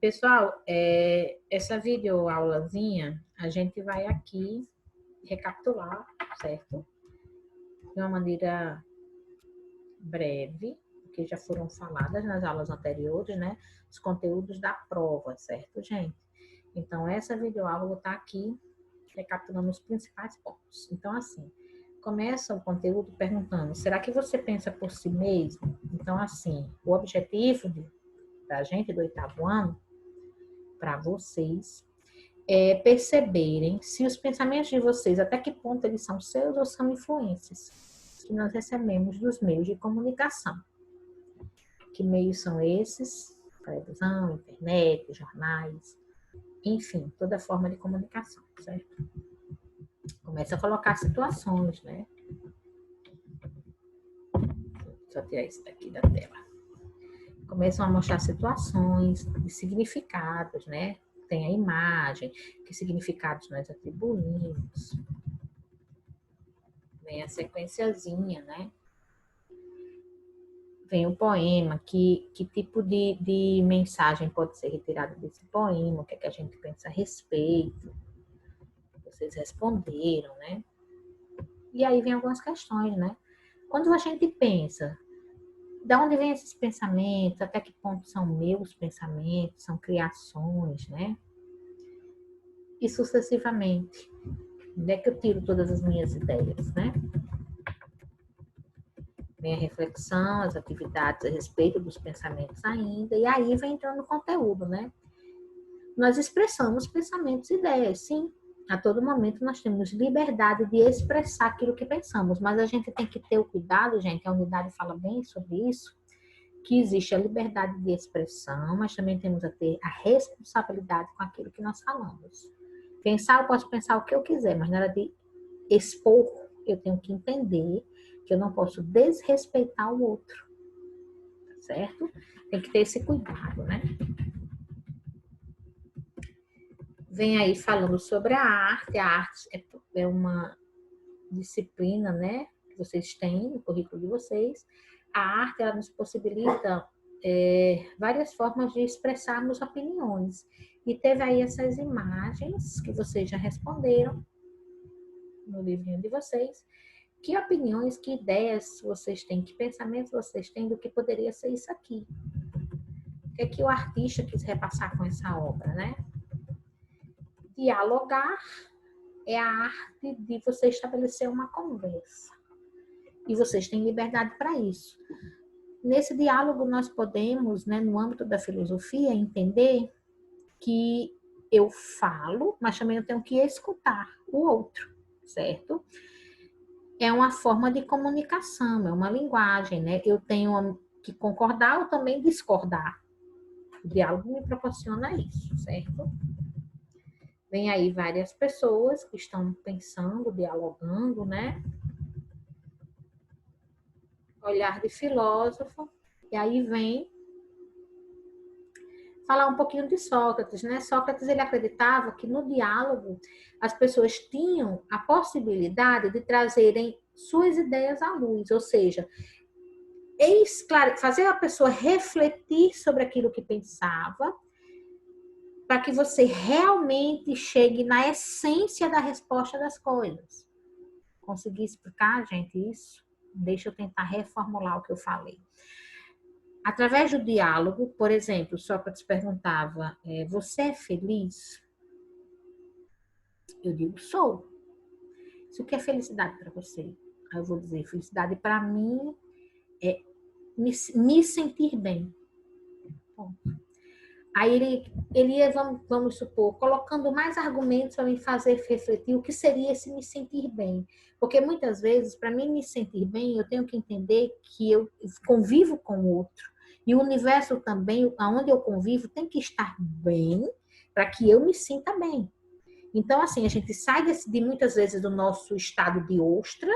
Pessoal, essa videoaulazinha, a gente vai aqui recapitular, certo? De uma maneira breve, porque já foram faladas nas aulas anteriores, né? Os conteúdos da prova, certo, gente? Então, essa videoaula eu vou estar aqui recapitulando os principais pontos. Então, assim, começa o conteúdo perguntando: será que você pensa por si mesmo? Então, assim, o objetivo da gente do oitavo ano, para vocês, é perceberem se os pensamentos de vocês, até que ponto eles são seus ou são influências que nós recebemos dos meios de comunicação. Que meios são esses? Televisão, internet, jornais, enfim, toda forma de comunicação, certo? Começa a colocar situações, né? Deixa eu tirar isso daqui da tela. Começam a mostrar situações e significados, né? Tem a imagem, que significados nós atribuímos. Vem a sequenciazinha, né? Vem o poema, que tipo de mensagem pode ser retirada desse poema, o que é que a gente pensa a respeito. Vocês responderam, né? E aí vem algumas questões, né? Quando a gente pensa, de onde vêm esses pensamentos, até que ponto são meus pensamentos, são criações, né? E sucessivamente. Onde é que eu tiro todas as minhas ideias, né? Vem a reflexão, as atividades a respeito dos pensamentos ainda, e aí vem entrando o conteúdo, né? Nós expressamos pensamentos e ideias, sim. A todo momento nós temos liberdade de expressar aquilo que pensamos, mas a gente tem que ter o cuidado, gente, a unidade fala bem sobre isso, que existe a liberdade de expressão, mas também temos a ter a responsabilidade com aquilo que nós falamos. Pensar, eu posso pensar o que eu quiser, mas na hora de expor, eu tenho que entender que eu não posso desrespeitar o outro, certo? Tem que ter esse cuidado, né? Vem aí falando sobre a arte é uma disciplina, né, que vocês têm no currículo de vocês. A arte, ela nos possibilita várias formas de expressarmos opiniões. E teve aí essas imagens que vocês já responderam no livrinho de vocês. Que opiniões, que ideias vocês têm, que pensamentos vocês têm do que poderia ser isso aqui? O que é que o artista quis repassar com essa obra, né? Dialogar é a arte de você estabelecer uma conversa. E vocês têm liberdade para isso. Nesse diálogo, nós podemos, né, no âmbito da filosofia, entender que eu falo, mas também eu tenho que escutar o outro, certo? É uma forma de comunicação, é uma linguagem, né? Eu tenho que concordar ou também discordar. O diálogo me proporciona isso, certo? Vem aí várias pessoas que estão pensando, dialogando, né? Olhar de filósofo. E aí vem falar um pouquinho de Sócrates, né? Sócrates, ele acreditava que no diálogo as pessoas tinham a possibilidade de trazerem suas ideias à luz, ou seja, fazer a pessoa refletir sobre aquilo que pensava, para que você realmente chegue na essência da resposta das coisas. Consegui explicar, gente, isso? Deixa eu tentar reformular o que eu falei. Através do diálogo, por exemplo, Sócrates perguntava: você é feliz? Eu digo: sou. Isso o que é felicidade para você? Aí eu vou dizer: felicidade para mim é me sentir bem. Bom, aí ele ia, vamos supor, colocando mais argumentos para me fazer refletir o que seria esse me sentir bem. Porque muitas vezes, para mim me sentir bem, eu tenho que entender que eu convivo com o outro. E o universo também, onde eu convivo, tem que estar bem para que eu me sinta bem. Então, assim, a gente sai de muitas vezes do nosso estado de ostra,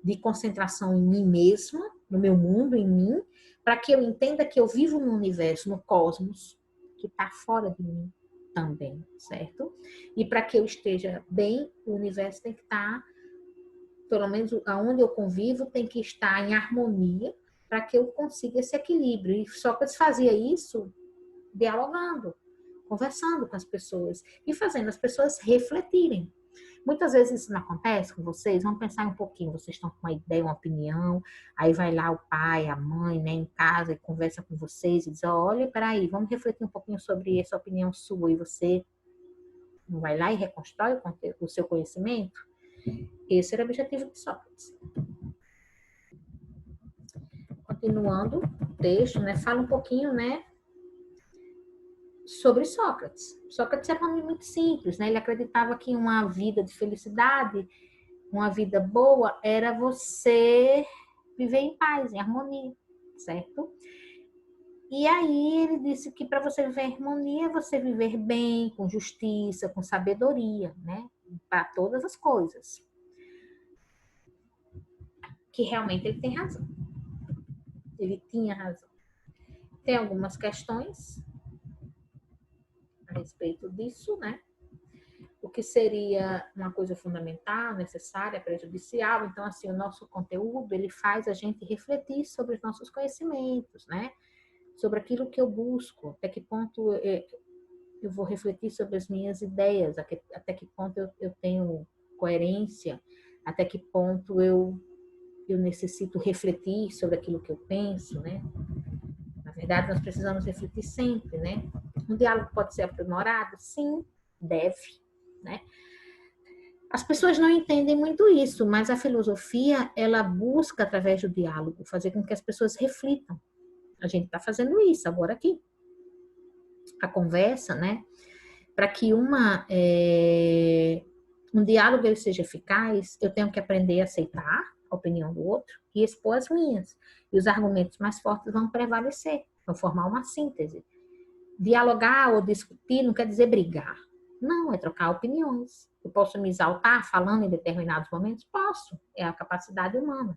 de concentração em mim mesma, no meu mundo, em mim, para que eu entenda que eu vivo no universo, no cosmos, que está fora de mim também, certo? E para que eu esteja bem, o universo tem que estar, pelo menos aonde eu convivo, tem que estar em harmonia para que eu consiga esse equilíbrio. E Sócrates fazia isso dialogando, conversando com as pessoas e fazendo as pessoas refletirem. Muitas vezes isso não acontece com vocês, vamos pensar um pouquinho, vocês estão com uma ideia, uma opinião, aí vai lá o pai, a mãe, né, em casa e conversa com vocês e diz, olha, peraí, vamos refletir um pouquinho sobre essa opinião sua e você não vai lá e reconstrói o seu conhecimento? Esse era o objetivo de Sócrates. Continuando o texto, né, fala um pouquinho, né, sobre Sócrates. Sócrates era um homem muito simples, né? Ele acreditava que uma vida de felicidade, uma vida boa, era você viver em paz, em harmonia, certo? E aí ele disse que para você viver em harmonia, é você viver bem, com justiça, com sabedoria, né? Para todas as coisas. Que realmente ele tem razão. Ele tinha razão. Tem algumas questões a respeito disso, né? O que seria uma coisa fundamental, necessária, prejudicial. Então, assim, o nosso conteúdo, ele faz a gente refletir sobre os nossos conhecimentos, né? Sobre aquilo que eu busco, até que ponto eu vou refletir sobre as minhas ideias, até que ponto eu tenho coerência, até que ponto eu necessito refletir sobre aquilo que eu penso, né? Na verdade, nós precisamos refletir sempre, né? Um diálogo pode ser aprimorado? Sim, deve, né? As pessoas não entendem muito isso, mas a filosofia, ela busca, através do diálogo, fazer com que as pessoas reflitam. A gente está fazendo isso agora aqui. A conversa, né? Para que um diálogo ele seja eficaz, eu tenho que aprender a aceitar a opinião do outro e expor as minhas. E os argumentos mais fortes vão prevalecer, vão formar uma síntese. Dialogar ou discutir não quer dizer brigar. Não, é trocar opiniões. Eu posso me exaltar falando em determinados momentos? Posso. É a capacidade humana.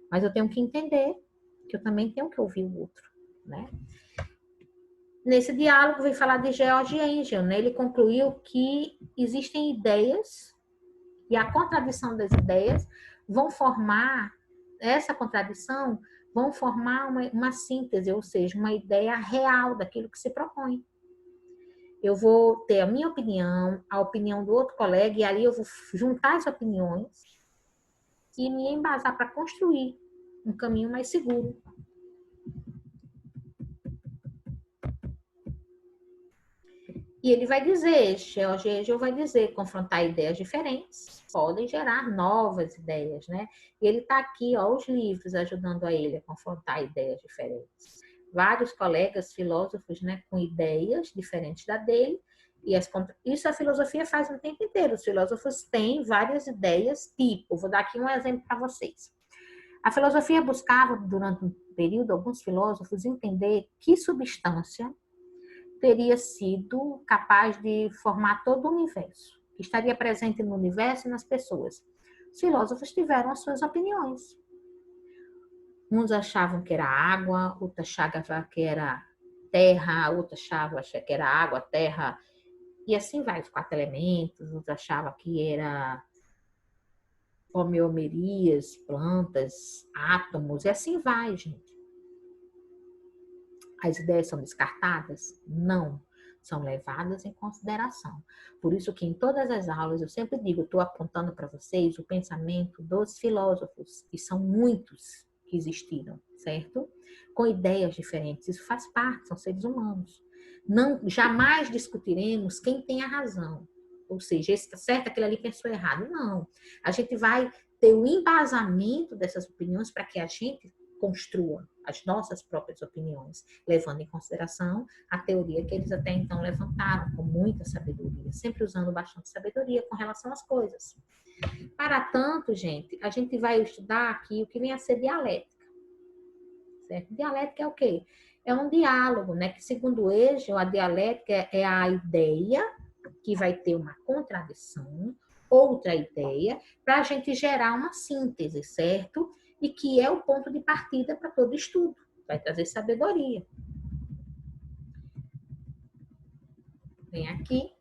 Mas eu tenho que entender que eu também tenho que ouvir o outro, né? Nesse diálogo, vem falar de George Engel, né? Ele concluiu que existem ideias e a contradição das ideias essa contradição vão formar uma síntese, ou seja, uma ideia real daquilo que se propõe. Eu vou ter a minha opinião, a opinião do outro colega, e ali eu vou juntar as opiniões e me embasar para construir um caminho mais seguro. E ele vai dizer, George Hegel vai dizer, confrontar ideias diferentes podem gerar novas ideias, né? E ele está aqui, ó, os livros ajudando a ele a confrontar ideias diferentes. Vários colegas filósofos, né, com ideias diferentes da dele, e isso a filosofia faz o tempo inteiro. Os filósofos têm várias ideias, tipo, vou dar aqui um exemplo para vocês. A filosofia buscava, durante um período, alguns filósofos entender que substância teria sido capaz de formar todo o universo, que estaria presente no universo e nas pessoas. Os filósofos tiveram as suas opiniões. Uns achavam que era água, outros achavam que era terra, outros achavam que era água, terra, e assim vai, os 4 elementos, outros achavam que era homeomerias, plantas, átomos, e assim vai, gente. As ideias são descartadas? Não. São levadas em consideração. Por isso que em todas as aulas eu sempre digo, estou apontando para vocês o pensamento dos filósofos, e são muitos que existiram, certo? Com ideias diferentes. Isso faz parte, são seres humanos. Não, jamais discutiremos quem tem a razão. Ou seja, esse está certo, aquele ali pensou errado. Não. A gente vai ter o embasamento dessas opiniões para que a gente construa as nossas próprias opiniões, levando em consideração a teoria que eles até então levantaram, com muita sabedoria, sempre usando bastante sabedoria com relação às coisas. Para tanto, gente, a gente vai estudar aqui o que vem a ser dialética. Certo? Dialética é o quê? É um diálogo, né? Que segundo Hegel, a dialética é a ideia que vai ter uma contradição, outra ideia, para a gente gerar uma síntese, certo? E que é o ponto de partida para todo estudo. Vai trazer sabedoria. Vem aqui.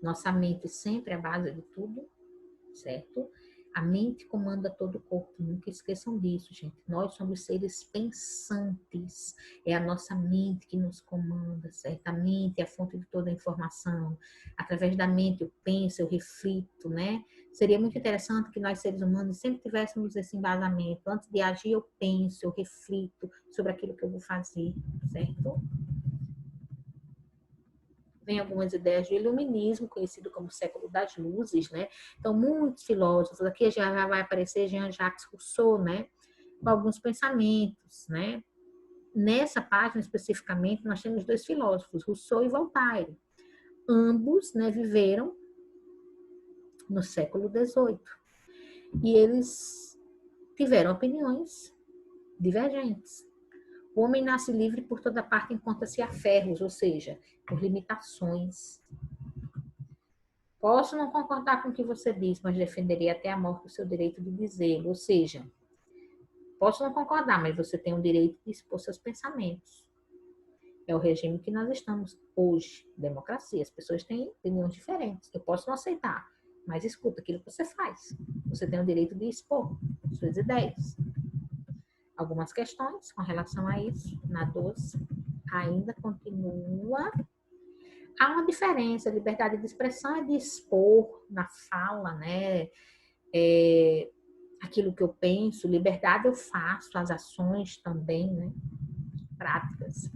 Nossa mente sempre é a base de tudo, certo? A mente comanda todo o corpo, nunca esqueçam disso, gente. Nós somos seres pensantes, é a nossa mente que nos comanda, certo? A mente é a fonte de toda a informação. Através da mente eu penso, eu reflito, né? Seria muito interessante que nós, seres humanos, sempre tivéssemos esse embasamento. Antes de agir, eu penso, eu reflito sobre aquilo que eu vou fazer, certo? Vem algumas ideias do iluminismo, conhecido como século das luzes, né? Então, muitos filósofos, aqui já vai aparecer Jean-Jacques Rousseau, né? Com alguns pensamentos, né? Nessa página, especificamente, nós temos dois filósofos, Rousseau e Voltaire. Ambos, né, viveram no século XVIII. E eles tiveram opiniões divergentes. O homem nasce livre por toda parte, encontra-se a ferros, ou seja, por limitações. Posso não concordar com o que você diz, mas defenderei até a morte o seu direito de dizê-lo. Ou seja, posso não concordar, mas você tem o direito de expor seus pensamentos. É o regime que nós estamos hoje, democracia. As pessoas têm opiniões diferentes. Eu posso não aceitar, mas escuta aquilo que você faz. Você tem o direito de expor suas ideias. Algumas questões com relação a isso, na 12, ainda continua. Há uma diferença, a liberdade de expressão é de expor na fala, né? Aquilo que eu penso, liberdade eu faço, as ações também, né? Práticas.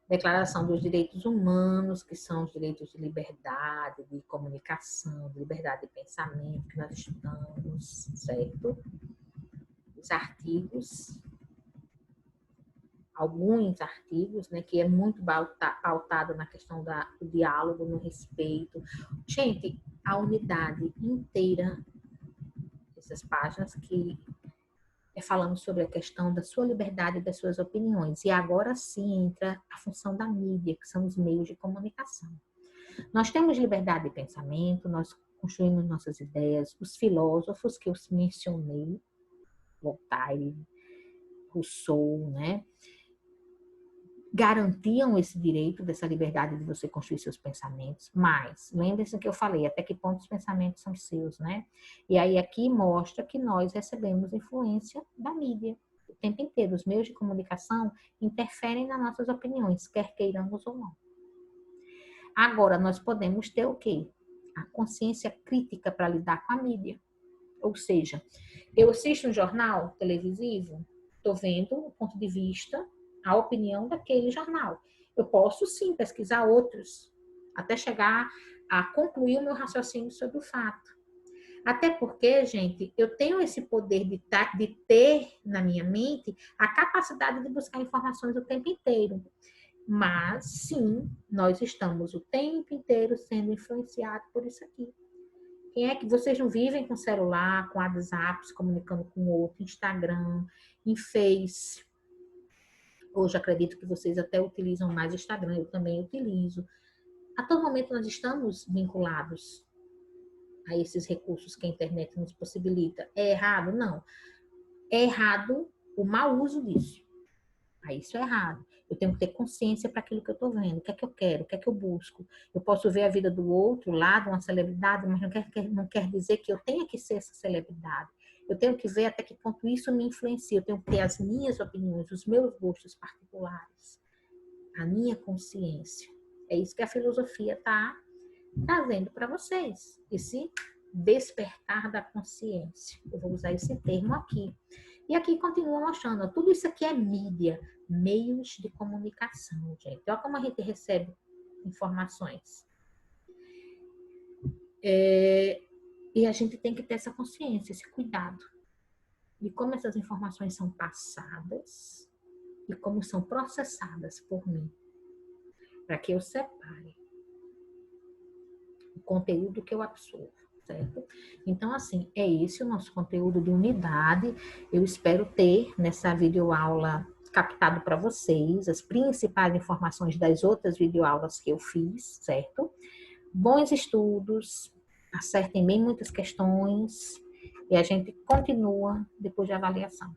Declaração dos Direitos Humanos, que são os direitos de liberdade, de comunicação, de liberdade de pensamento, que nós estudamos, certo? Os artigos, alguns artigos, né, que é muito pautado na questão do diálogo, no respeito. Gente, a unidade inteira, essas páginas que falando sobre a questão da sua liberdade e das suas opiniões. E agora sim entra a função da mídia, que são os meios de comunicação. Nós temos liberdade de pensamento, nós construímos nossas ideias, os filósofos que eu mencionei, Voltaire, Rousseau, né? Garantiam esse direito dessa liberdade de você construir seus pensamentos, mas lembre-se que eu falei, até que ponto os pensamentos são seus, né? E aí aqui mostra que nós recebemos influência da mídia o tempo inteiro. Os meios de comunicação interferem nas nossas opiniões, quer queiramos ou não. Agora, nós podemos ter o quê? A consciência crítica para lidar com a mídia. Ou seja, eu assisto um jornal televisivo, estou vendo o ponto de vista, a opinião daquele jornal. Eu posso sim pesquisar outros, até chegar a concluir o meu raciocínio sobre o fato. Até porque, gente, eu tenho esse poder de ter na minha mente a capacidade de buscar informações o tempo inteiro. Mas, sim, nós estamos o tempo inteiro sendo influenciados por isso aqui. Quem é que vocês não vivem com celular, com WhatsApp, se comunicando com o outro, Instagram, em Face? Hoje acredito que vocês até utilizam mais Instagram, eu também utilizo. A todo momento nós estamos vinculados a esses recursos que a internet nos possibilita. É errado? Não. É errado o mau uso disso. Aí isso é errado. Eu tenho que ter consciência para aquilo que eu estou vendo. O que é que eu quero? O que é que eu busco? Eu posso ver a vida do outro lá, de uma celebridade, mas não quer dizer que eu tenha que ser essa celebridade. Eu tenho que ver até que ponto isso me influencia. Eu tenho que ter as minhas opiniões, os meus gostos particulares, a minha consciência. É isso que a filosofia está trazendo para vocês. Esse despertar da consciência. Eu vou usar esse termo aqui. E aqui continua mostrando, tudo isso aqui é mídia, meios de comunicação, gente. Olha como a gente recebe informações. E a gente tem que ter essa consciência, esse cuidado de como essas informações são passadas e como são processadas por mim, para que eu separe o conteúdo que eu absorvo. Certo? Então, assim, é esse o nosso conteúdo de unidade. Eu espero ter nessa videoaula captado para vocês as principais informações das outras videoaulas que eu fiz, certo? Bons estudos, acertem bem muitas questões e a gente continua depois de avaliação.